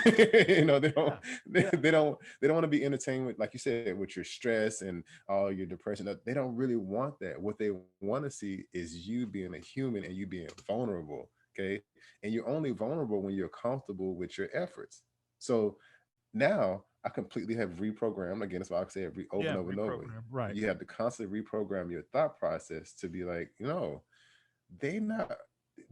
S2: you know, they don't want to be entertained with, like you said, with your stress and all your depression. They don't really want that. What they want to see is you being a human and you being vulnerable. Okay. And you're only vulnerable when you're comfortable with your efforts. So now I completely have reprogrammed, again, that's why I say it over and over and over.
S1: Reprogram, right.
S2: You have to constantly reprogram your thought process to be like, they not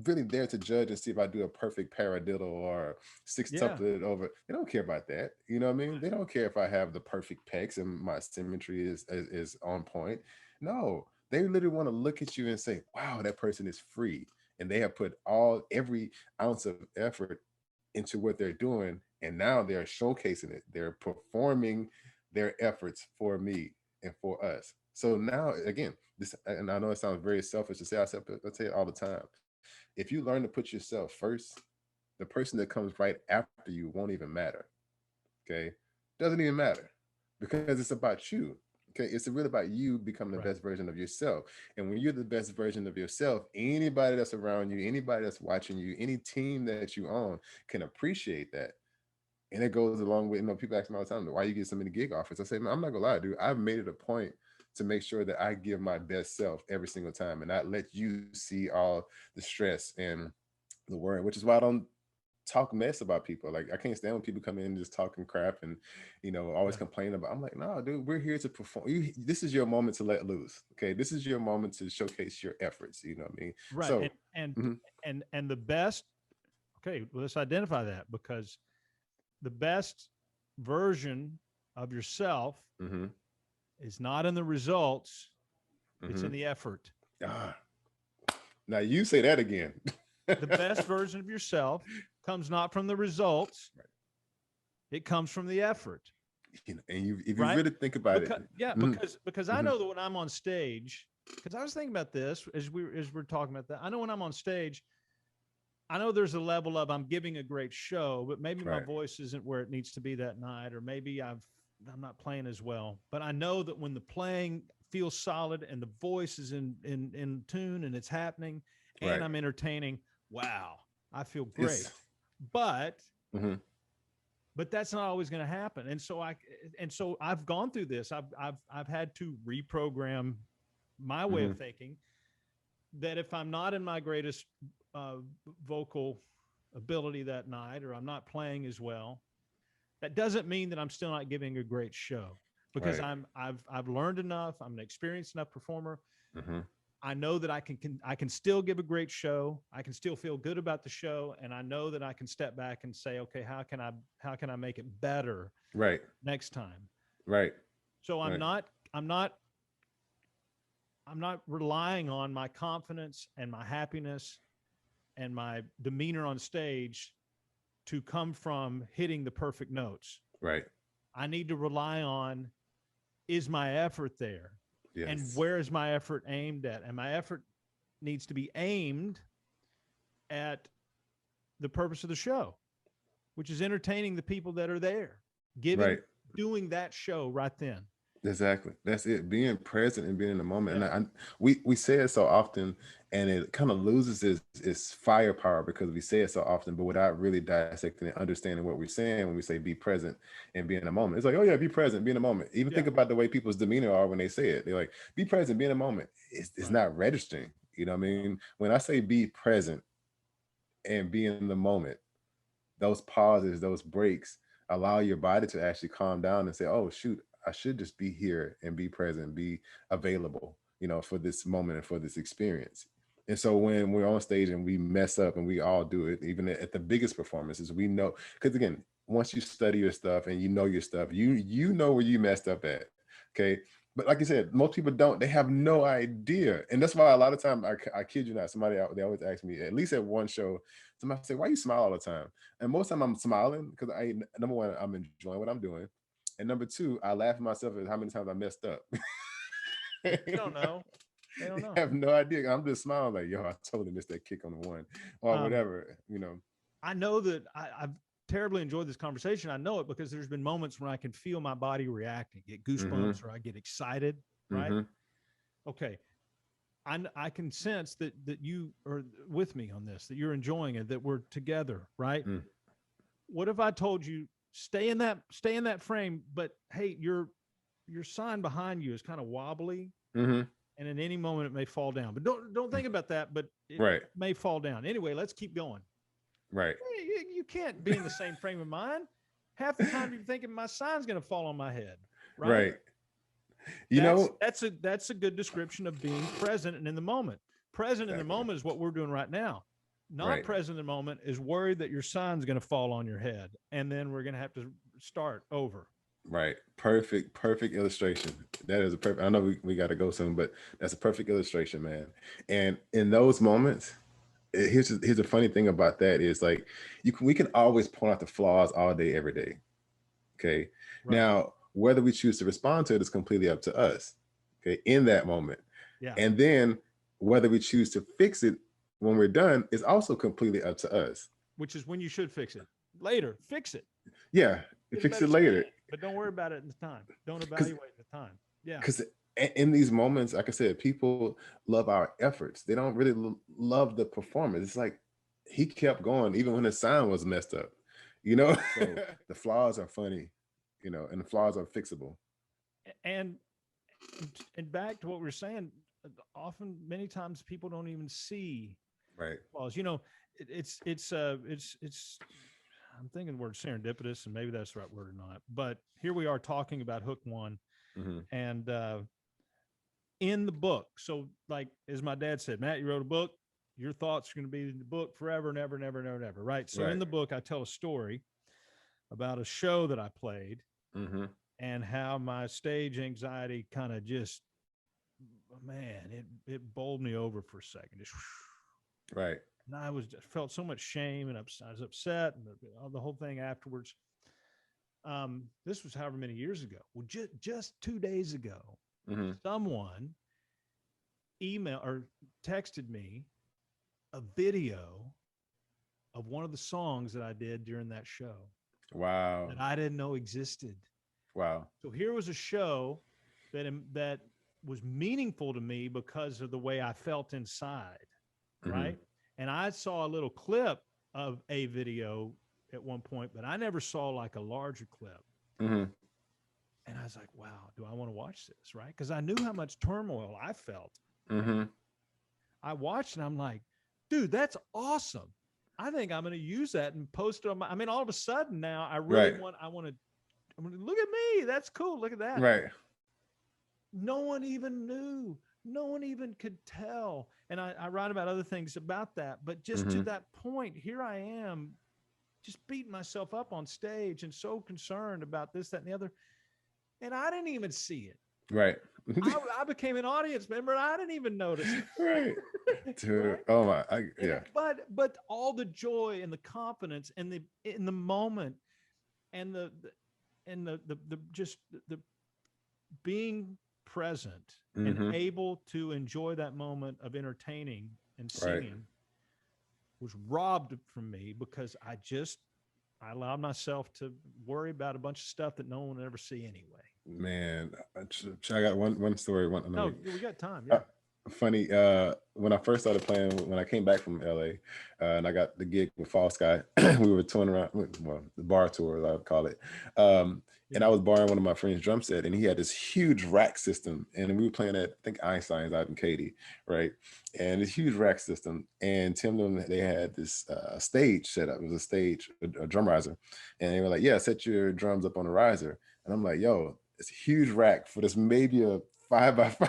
S2: really there to judge and see if I do a perfect paradiddle or sextuplet over. They don't care about that. You know what I mean? They don't care if I have the perfect pecs and my symmetry is on point. No, they literally want to look at you and say, wow, that person is free. And they have put every ounce of effort into what they're doing. And now they're showcasing it. They're performing their efforts for me and for us. So now, again, this, and I know it sounds very selfish to say, I say it all the time. If you learn to put yourself first, the person that comes right after you won't even matter. Okay. Doesn't even matter because it's about you. Okay. It's really about you becoming the best version of yourself. And when you're the best version of yourself, anybody that's around you, anybody that's watching you, any team that you own can appreciate that. And it goes along with, people ask me all the time, why you get so many gig offers? I say, man, I'm not gonna lie, dude. I've made it a point to make sure that I give my best self every single time and not let you see all the stress and the worry, which is why I don't talk mess about people. Like, I can't stand when people come in and just talking crap and, always complain about, I'm like, no, dude, we're here to perform. This is your moment to let loose. Okay. This is your moment to showcase your efforts. You know what I mean?
S1: Right.
S2: So,
S1: and the best, okay, let's identify that, because the best version of yourself is not in the results, it's in the effort.
S2: Now you say that again.
S1: The best version of yourself comes not from the results, it comes from the effort.
S2: And if you really think about it.
S1: Yeah, because I know that when I'm on stage, because I was thinking about this as we're talking about that. I know when I'm on stage, I know there's a level of I'm giving a great show, but maybe my voice isn't where it needs to be that night, or maybe I'm not playing as well. But I know that when the playing feels solid and the voice is in tune and it's happening and I'm entertaining, wow, I feel great. But that's not always going to happen. And so I've gone through this. I've had to reprogram my way of thinking, that if I'm not in my greatest vocal ability that night, or I'm not playing as well, that doesn't mean that I'm still not giving a great show, because I've learned enough. I'm an experienced enough performer. I know that I can still give a great show. I can still feel good about the show, and I know that I can step back and say, okay, how can I make it better next time? So I'm not relying on my confidence and my happiness and my demeanor on stage to come from hitting the perfect notes. I need to rely on, is my effort there? Yes. And where is my effort aimed at? And my effort needs to be aimed at the purpose of the show, which is entertaining the people that are there, doing that show right then.
S2: Exactly. That's it. Being present and being in the moment. And we say it so often, and it kind of loses its firepower because we say it so often, but without really dissecting and understanding what we're saying when we say be present and be in the moment. It's like, oh yeah, be present, be in the moment. Even think about the way people's demeanor are when they say it. They're like, be present, be in the moment. It's not registering. You know what I mean? When I say be present and be in the moment, those pauses, those breaks allow your body to actually calm down and say, oh shoot, I should just be here and be present, be available, for this moment and for this experience. And so when we're on stage and we mess up, and we all do it, even at the biggest performances, we know, because again, once you study your stuff and you know your stuff, you know where you messed up at. Okay. But like you said, most people don't. They have no idea, and that's why a lot of times I kid you not. Somebody out, they always ask me, at least at one show, somebody say, "Why you smile all the time?" And most of the time I'm smiling because number one, I'm enjoying what I'm doing, and number two, I laugh at myself at how many times I messed up.
S1: They don't know. They don't know.
S2: I have no idea. I'm just smiling like, yo, I totally missed that kick on the one or whatever, you know.
S1: I know that I've terribly enjoyed this conversation. I know it because there's been moments when I can feel my body reacting, get goosebumps, or I get excited, right? Okay. I can sense that you are with me on this, that you're enjoying it, that we're together, right? What if I told you stay in that frame, but hey, your sign behind you is kind of wobbly, and at any moment it may fall down. But don't think about that, but it may fall down. Anyway, let's keep going.
S2: Right.
S1: You can't be in the same frame of mind. Half the time you're thinking my sign's going to fall on my head, right?
S2: Right. You know,
S1: that's a good description of being present and in the moment. Present in the moment is what we're doing right now. Not present in the moment is worried that your sign's going to fall on your head, and then we're going to have to start over.
S2: Right. Perfect illustration. That is a perfect. I know we got to go soon, but that's a perfect illustration, man. And in those moments, here's the funny thing about that is like we can always point out the flaws all day, every day. Okay. Right. Now, whether we choose to respond to it is completely up to us. Okay. In that moment.
S1: Yeah.
S2: And then whether we choose to fix it when we're done is also completely up to us.
S1: Which is when you should fix it. Later, fix it.
S2: Yeah. Fix it later.
S1: But don't worry about it in the time. Don't evaluate the time. Yeah.
S2: Because in these moments, like I said, people love our efforts. They don't really love the performance. It's like he kept going even when the sound was messed up, you know. So the flaws are funny, you know, and the flaws are fixable.
S1: And back to what we were saying, often many times people don't even see flaws. You know, it's I'm thinking the word serendipitous, and maybe that's the right word or not. But here we are talking about Hook One, and in the book. So, like as my dad said, Matt, you wrote a book. Your thoughts are going to be in the book forever, never, right? So in the book, I tell a story about a show that I played, and how my stage anxiety kind of just, man, it bowled me over for a second. Just,
S2: right.
S1: And I felt so much shame, and I was upset, and the whole thing afterwards. This was however many years ago. Well, just 2 days ago, someone emailed or texted me a video of one of the songs that I did during that show.
S2: Wow.
S1: That I didn't know existed.
S2: Wow.
S1: So here was a show that was meaningful to me because of the way I felt inside, right? And I saw a little clip of a video at one point, but I never saw like a larger clip. And I was like, wow, do I want to watch this, right? Because I knew how much turmoil I felt. I watched and I'm like, dude, that's awesome. I think I'm going to use that and post it on I mean, all of a sudden now I really want to look at me. That's cool. Look at that.
S2: Right.
S1: No one even knew. No one even could tell. And I write about other things about that. But just to that point, here I am just beating myself up on stage and so concerned about this, that, and the other. And I didn't even see it.
S2: Right.
S1: I became an audience member. And I didn't even notice it.
S2: Right. Dude, right? Oh my, yeah.
S1: But all the joy and the confidence and in the moment and the being present and able to enjoy that moment of entertaining and singing was robbed from me because I allowed myself to worry about a bunch of stuff that no one would ever see anyway.
S2: Man, I got one story.
S1: We got time. Yeah.
S2: Funny, when I first started playing, when I came back from LA, and I got the gig with False Guy, we were touring around, well, the bar tour, as I would call it. And I was borrowing one of my friend's drum set, and he had this huge rack system, and we were playing at, I think, Einstein's out in Katy, right? And this huge rack system, and Tim, they had this stage set up. It was a stage, a drum riser, and they were like, yeah, set your drums up on a riser. And I'm like, yo, it's a huge rack for this maybe a 5x5.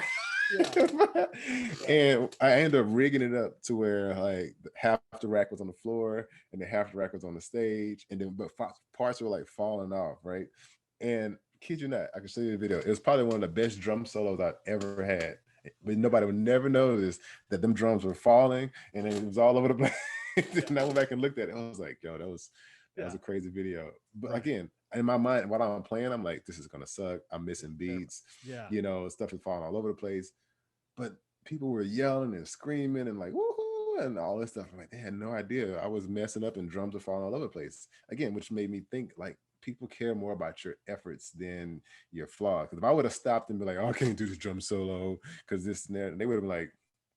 S2: Yeah. And I ended up rigging it up to where like half the rack was on the floor and then half the rack was on the stage, and then but parts were like falling off, right? And kid you not, I can show you the video. It was probably one of the best drum solos I've ever had. But nobody would never notice that them drums were falling and it was all over the place. And I went back and looked at it. I was like, yo, that was a crazy video. But again, in my mind, while I'm playing, I'm like, this is gonna suck. I'm missing beats.
S1: Yeah.
S2: You know, stuff is falling all over the place. But people were yelling and screaming and like, woohoo, and all this stuff. I'm like, they had no idea I was messing up and drums were falling all over the place. Again, which made me think like people care more about your efforts than your flaws. Because if I would have stopped and be like, oh, I can't do this drum solo because this and that, they would have been like,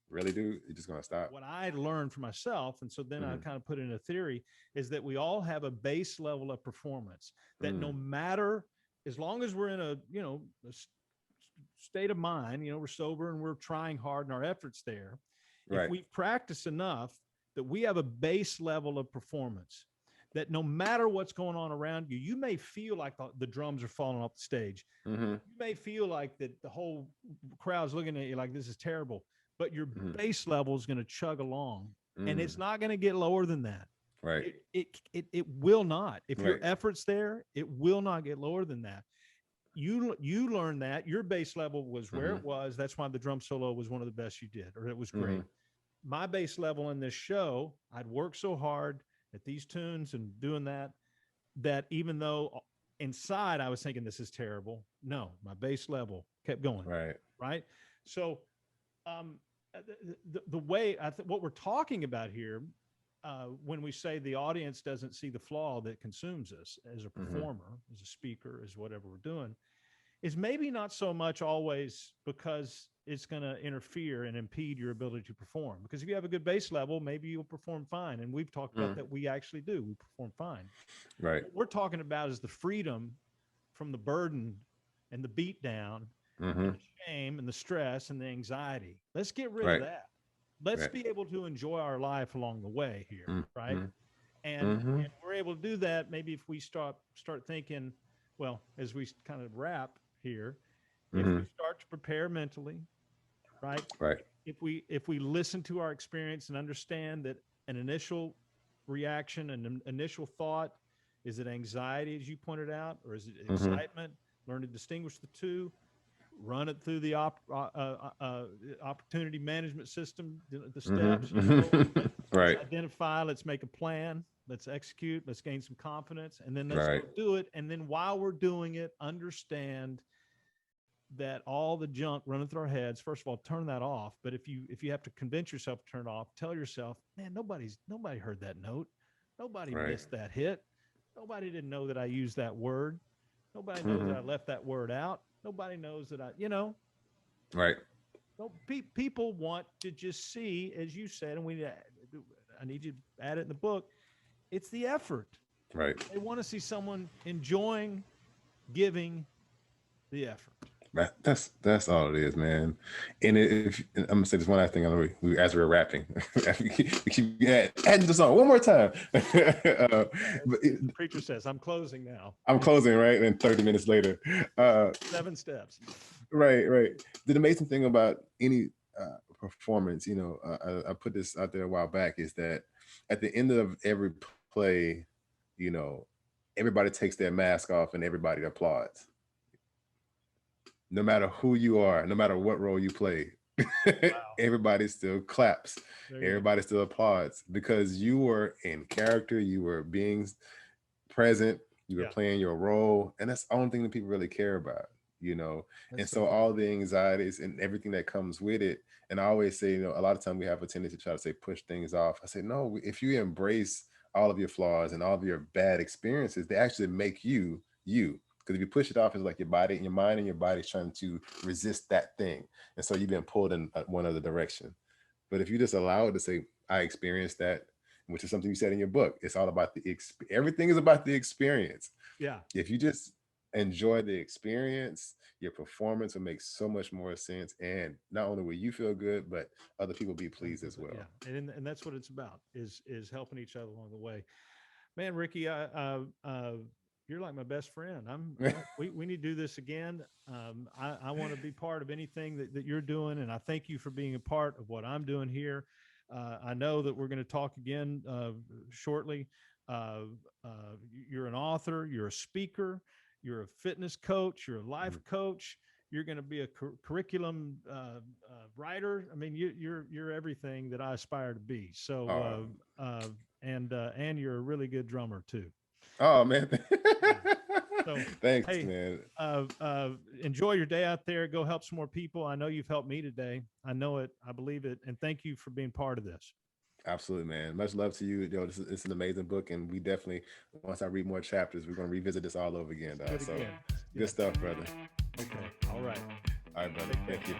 S2: really, dude? You're just gonna stop?
S1: What I learned for myself, and so then I kind of put in a theory, is that we all have a base level of performance that no matter, as long as we're in a, you know, state of mind, you know, we're sober and we're trying hard and our efforts there. If we practice enough, that we have a base level of performance that no matter what's going on around you, you may feel like the drums are falling off the stage. You may feel like that the whole crowd's looking at you like this is terrible, but your base level is going to chug along and it's not going to get lower than that.
S2: Right.
S1: It will not. If your effort's there, it will not get lower than that. You learned that your base level was where it was. That's why the drum solo was one of the best you did, or it was great. My base level in this show, I'd worked so hard at these tunes and doing that even though inside I was thinking this is terrible, no, my base level kept going. Right. So the way what we're talking about here, when we say the audience doesn't see the flaw that consumes us as a performer, as a speaker, as whatever we're doing, is maybe not so much always because it's going to interfere and impede your ability to perform. Because if you have a good base level, maybe you'll perform fine. And we've talked about that. We actually do. We perform fine.
S2: Right.
S1: What we're talking about is the freedom from the burden and the beat down, and the shame and the stress and the anxiety. Let's get rid of that. Let's be able to enjoy our life along the way here. Right. And we're able to do that. Maybe if we start thinking, well, as we kind of wrap here, if we start to prepare mentally, right? If we listen to our experience and understand that an initial reaction and an initial thought, is it anxiety, as you pointed out, or is it excitement? Learn to distinguish the two. Run it through the opportunity management system, the steps. You know, let's identify. Let's make a plan. Let's execute. Let's gain some confidence, and then let's go do it. And then while we're doing it, understand that all the junk running through our heads, first of all, turn that off. But if you have to convince yourself to turn it off, tell yourself, man, nobody heard that note. Nobody missed that hit. Nobody didn't know that I used that word. Nobody knows that I left that word out. Nobody knows that people want to just see, as you said, and I need you to add it in the book. It's the effort.
S2: Right.
S1: They want to see someone enjoying, giving the effort.
S2: That's all it is, man. And I'm gonna say this one last thing. I know as we're rapping, we keep adding the song one more time.
S1: The preacher says, "I'm closing now."
S2: I'm closing, right? And 30 minutes later,
S1: 7 steps.
S2: Right. The amazing thing about any performance, you know, I put this out there a while back, is that at the end of every play, you know, everybody takes their mask off and everybody applauds. No matter who you are, no matter what role you play, everybody still claps. Everybody still applauds because you were in character, you were being present, you were playing your role. And that's the only thing that people really care about, you know? And so all the anxieties and everything that comes with it. And I always say, you know, a lot of times we have a tendency to try to say, push things off. I say, no, if you embrace all of your flaws and all of your bad experiences, they actually make you, you. Because if you push it off, it's like your body, your mind and your body is trying to resist that thing. And so you've been pulled in one other direction. But if you just allow it to say, I experienced that, which is something you said in your book, it's all about everything is about the experience.
S1: Yeah.
S2: If you just enjoy the experience, your performance will make so much more sense. And not only will you feel good, but other people be pleased as well.
S1: Yeah. And that's what it's about, is helping each other along the way. Man, Rickey, you're like my best friend. We need to do this again. I want to be part of anything that you're doing. And I thank you for being a part of what I'm doing here. I know that we're going to talk again shortly. You're an author, you're a speaker, You're a fitness coach. You're a life
S2: Mhm.
S1: coach. You're going to be a curriculum writer. I mean, you're everything that I aspire to be.
S2: Oh,
S1: So, and you're a really good drummer too.
S2: oh man.
S1: Yeah. So,
S2: Thanks,
S1: hey,
S2: man.
S1: enjoy your day out there. Go help some more people. I know you've helped me today. I know it. I believe it. And thank you for being part of this.
S2: Absolutely, man. Much love to you. Yo, it's an amazing book, and we definitely, once I read more chapters, we're gonna revisit this all over again,
S1: Do
S2: dog.
S1: it
S2: So
S1: again.
S2: good
S1: Yeah.
S2: stuff, brother.
S1: Okay. All right.
S2: All right, brother.
S1: Take care.
S2: Thank you.